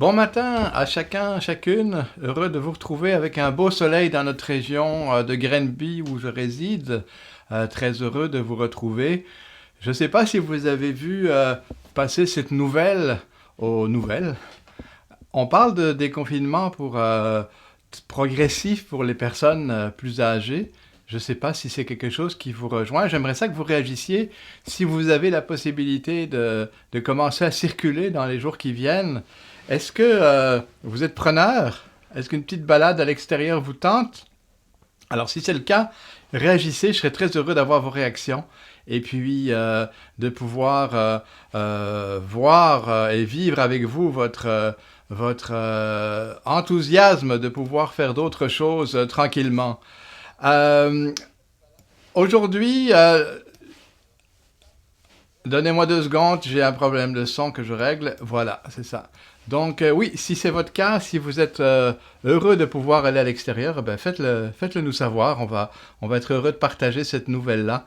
Bon matin à chacun, chacune. Heureux de vous retrouver avec un beau soleil dans notre région de Grenby où je réside. Très heureux de vous retrouver. Je ne sais pas si vous avez vu passer cette nouvelle aux nouvelles. On parle de déconfinement progressif pour les personnes plus âgées. Je ne sais pas si c'est quelque chose qui vous rejoint. J'aimerais ça que vous réagissiez si vous avez la possibilité de commencer à circuler dans les jours qui viennent. Est-ce que vous êtes preneur? Est-ce qu'une petite balade à l'extérieur vous tente? Alors si c'est le cas, réagissez, je serais très heureux d'avoir vos réactions et puis de pouvoir voir et vivre avec vous votre enthousiasme de pouvoir faire d'autres choses tranquillement. Euh, Aujourd'hui, donnez-moi 2 secondes, j'ai un problème de son que je règle. Voilà, c'est ça. Donc oui, si c'est votre cas, si vous êtes heureux de pouvoir aller à l'extérieur, ben faites-le nous savoir. On va être heureux de partager cette nouvelle-là.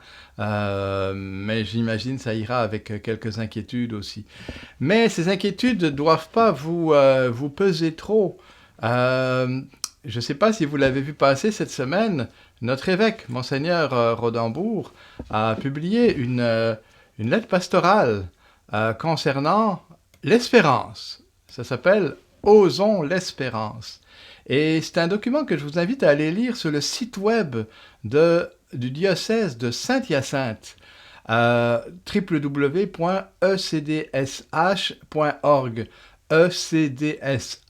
Mais j'imagine ça ira avec quelques inquiétudes aussi. Mais ces inquiétudes ne doivent pas vous peser trop. Euh, je ne sais pas si vous l'avez vu passer cette semaine. Notre évêque, Monseigneur Rodambourg, a publié une lettre pastorale concernant l'espérance. Ça s'appelle Osons l'espérance. Et c'est un document que je vous invite à aller lire sur le site web du diocèse de Saint-Hyacinthe, www.ecdsh.org, ecdsh.org,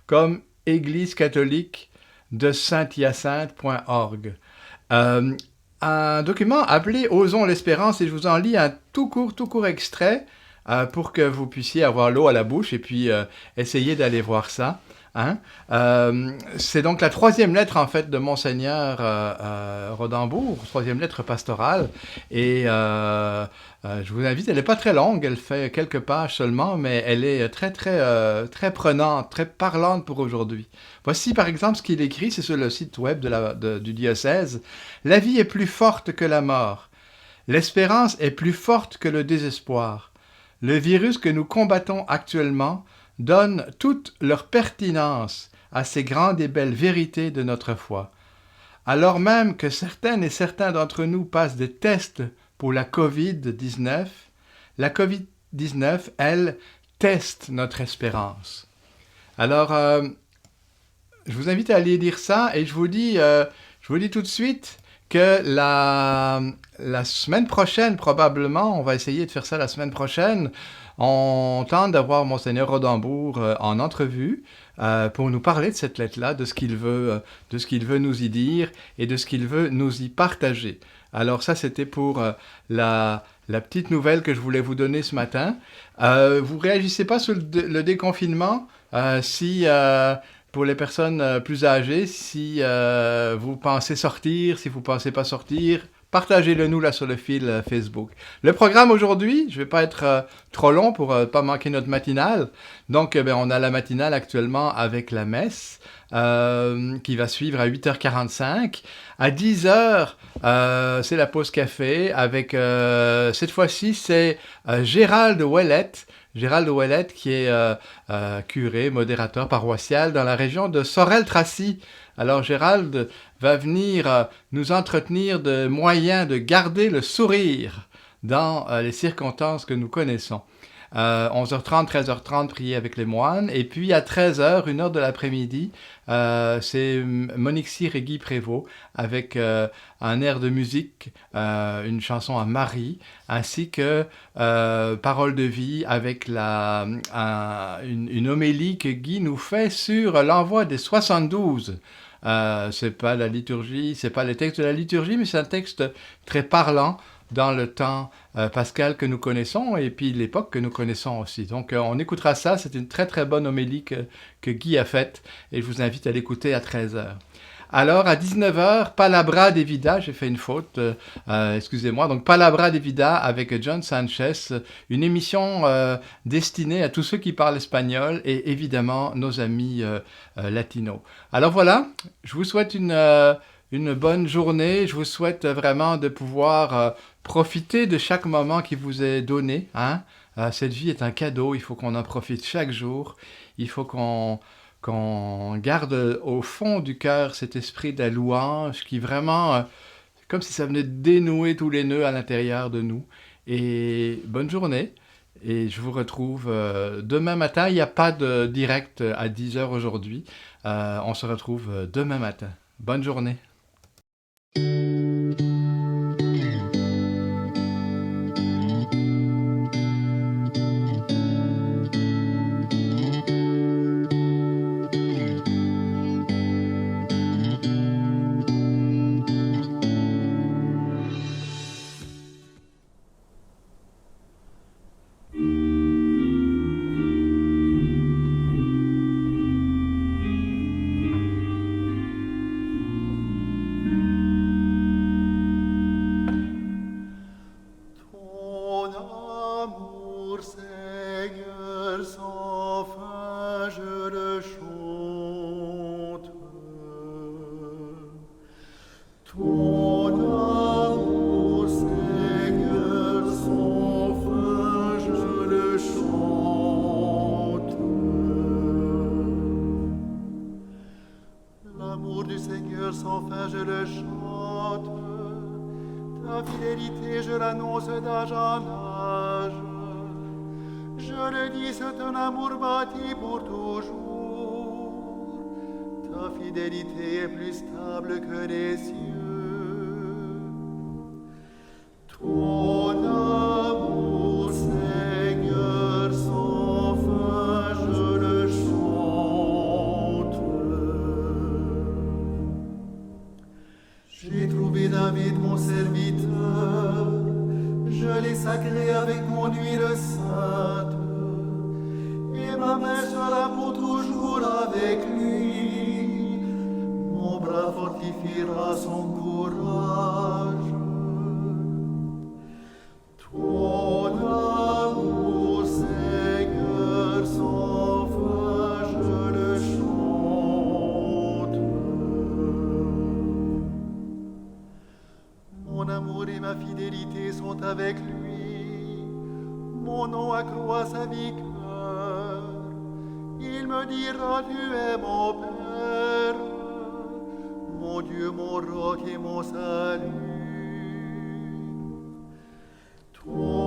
comme Église catholique de Saint-Hyacinthe.org. Euh, un document appelé Osons l'espérance, et je vous en lis un tout court extrait pour que vous puissiez avoir l'eau à la bouche et puis essayer d'aller voir ça. Hein? C'est donc la troisième lettre en fait de Monseigneur Rodambourg, troisième lettre pastorale, et je vous invite. Elle n'est pas très longue, elle fait quelques pages seulement, mais elle est très prenante, très parlante pour aujourd'hui. Voici par exemple ce qu'il écrit, c'est sur le site web du diocèse. La vie est plus forte que la mort. L'espérance est plus forte que le désespoir. Le virus que nous combattons actuellement donne toute leur pertinence à ces grandes et belles vérités de notre foi. Alors même que certaines et certains d'entre nous passent des tests pour la COVID-19, la COVID-19, elle, teste notre espérance. Alors, je vous invite à aller lire ça et je vous dis tout de suite que la semaine prochaine, probablement, on va essayer de faire ça la semaine prochaine, on tente d'avoir Monseigneur Rodambourg en entrevue pour nous parler de cette lettre-là, de ce qu'il veut nous y dire et de ce qu'il veut nous y partager. Alors ça, c'était pour la petite nouvelle que je voulais vous donner ce matin. Vous réagissez pas sur le déconfinement si... pour les personnes plus âgées, si vous pensez sortir, si vous ne pensez pas sortir, partagez-le nous là sur le fil Facebook. Le programme aujourd'hui, je ne vais pas être trop long pour ne pas manquer notre matinale. Donc, on a la matinale actuellement avec la messe qui va suivre à 8h45. À 10h, c'est la pause café avec, cette fois-ci, c'est Gérald Ouellette. Gérald Ouellette, qui est curé, modérateur paroissial dans la région de Sorel-Tracy. Alors Gérald va venir nous entretenir de moyens de garder le sourire dans les circonstances que nous connaissons. 11h30, 13h30, prier avec les moines. Et puis à 13h, 1h de l'après-midi, c'est Monique Cyr et Guy Prévost avec un air de musique, une chanson à Marie, ainsi que Parole de vie avec une homélie que Guy nous fait sur l'envoi des 72. C'est pas la liturgie, c'est pas le texte de la liturgie, mais c'est un texte très parlant dans le temps pascal que nous connaissons et puis l'époque que nous connaissons aussi. Donc on écoutera ça, c'est une très bonne homélie que Guy a faite et je vous invite à l'écouter à 13h. Alors à 19h, Palabra de Vida, j'ai fait une faute, excusez-moi, donc Palabra de Vida avec John Sanchez, une émission destinée à tous ceux qui parlent espagnol et évidemment nos amis latinos. Alors voilà, je vous souhaite une bonne journée. Je vous souhaite vraiment de pouvoir profiter de chaque moment qui vous est donné, hein. Cette vie est un cadeau, il faut qu'on en profite chaque jour. Il faut qu'on garde au fond du cœur cet esprit de la louange qui vraiment, c'est comme si ça venait de dénouer tous les nœuds à l'intérieur de nous. Et bonne journée. Et je vous retrouve demain matin. Il n'y a pas de direct à 10 heures aujourd'hui. On se retrouve demain matin. Bonne journée. Ton amour, Seigneur, sans fin, je le chante. Ton amour, Seigneur, sans fin, je le chante. L'amour du Seigneur sans fin, je le chante. Ta fidélité, je l'annonce d'âge en âge. Je le dis, c'est un amour bâti pour toujours. Ta fidélité est plus stable que les cieux. Ton amour, Seigneur, sans fin, je le chante. J'ai trouvé David, mon serviteur, je l'ai sacré avec mon huile sainte, et ma main sera pour toujours avec lui. Mon bras fortifiera son courage. Ton amour, Seigneur, sans fin, je le chante. Mon amour et ma fidélité sont avec lui. Mon nom accroît sa vigueur. Il me dira, tu es mon Père, mon Dieu, mon roc et mon salut. Toi